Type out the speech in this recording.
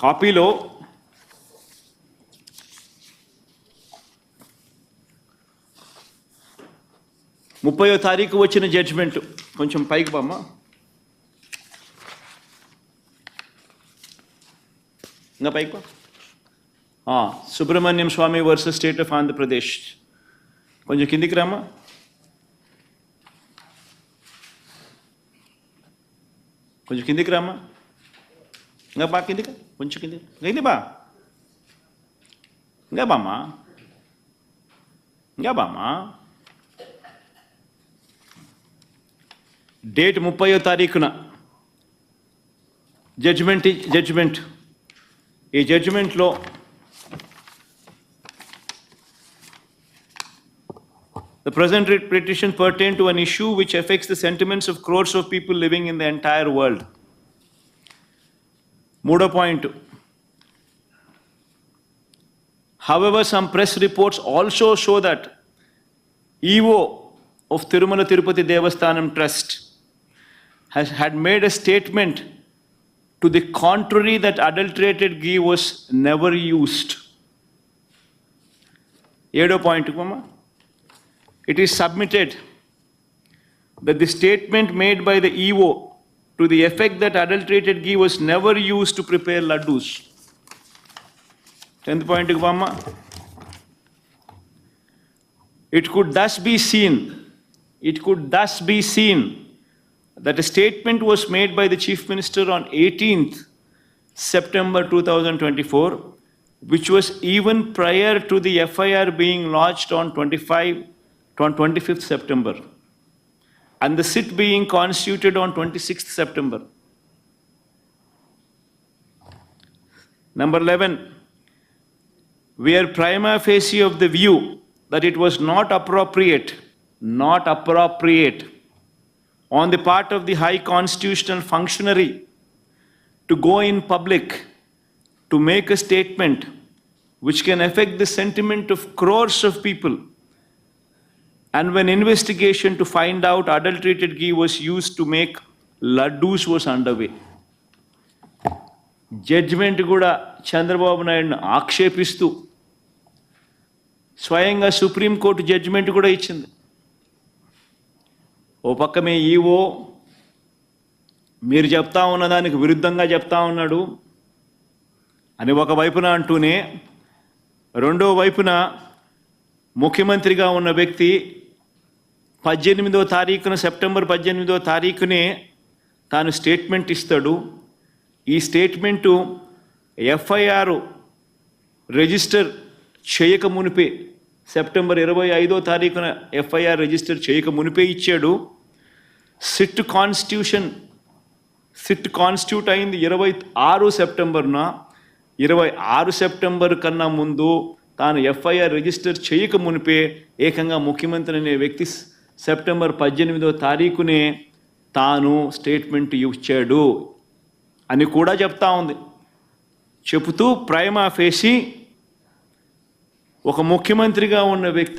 కాపీలో ముప్పయో తారీఖు వచ్చిన జడ్జిమెంట్ కొంచెం పైకి బామ్మ. ఇంకా పైకి బా. సుబ్రహ్మణ్యం స్వామి వర్సెస్ స్టేట్ ఆఫ్ ఆంధ్రప్రదేశ్. కొంచెం కిందికి రామ్మా. కొంచెం కిందికి రామ్మా. ఇంకా బా కిందికి, కొంచెం కిందికి కింది బా. ఇంకా బామ్మా, ఇంకా బామ్మా. డేట్ 30వ తారీఖున జడ్జిమెంట్. ఈ జడ్జిమెంట్లో the present petition pertain to an issue which affects the sentiments of crores of people living in the entire world. Moodo point. However, some press reports also show that EO of Tirumala Tirupati Devasthanam Trust had made a statement to the contrary that adulterated ghee was never used. 7వ point, Mama. It is submitted that the statement made by the EO to the effect that adulterated ghee was never used to prepare laddus. 10th point, Mama. It could thus be seen that a statement was made by the Chief Minister on 18th September 2024, which was even prior to the FIR being lodged on 25th September, and the sit being constituted on 26th September. Number 11, we are prima facie of the view that it was not appropriate on the part of the high constitutional functionary to go in public to make a statement which can affect the sentiment of crores of people, and when investigation to find out adulterated ghee was used to make laddus was underway. Judgment kuda Chandrababu Naidu ఆక్షేపిస్తూ స్వయంగా supreme court judgement కూడా ఇచ్చింది. ఓ పక్క మీ EO మీరు చెప్తా ఉన్న దానికి విరుద్ధంగా చెప్తా ఉన్నాడు అని ఒక వైపున అంటూనే, రెండో వైపున ముఖ్యమంత్రిగా ఉన్న వ్యక్తి 18వ తారీఖున సెప్టెంబర్ 18వ తారీఖునే తాను స్టేట్మెంట్ ఇస్తాడు. ఈ స్టేట్మెంటు ఎఫ్ఐఆర్ రిజిస్టర్ చేయక మునిపే, సెప్టెంబర్ 25వ తారీఖున ఎఫ్ఐఆర్ రిజిస్టర్ చేయక మునిపే ఇచ్చాడు. సిట్ కాన్స్టిట్యూట్ అయింది 26 సెప్టెంబర్న. 26 సెప్టెంబర్ కన్నా ముందు తాను ఎఫ్ఐఆర్ రిజిస్టర్ చేయక మునిపే ఏకంగా ముఖ్యమంత్రి అనే వ్యక్తి సెప్టెంబర్ 18వ తారీఖునే తాను స్టేట్మెంట్ ఇచ్చాడు అని కూడా చెప్తా ఉంది. చెబుతూ ప్రైమా ఫేసి ఒక ముఖ్యమంత్రిగా ఉన్న వ్యక్తి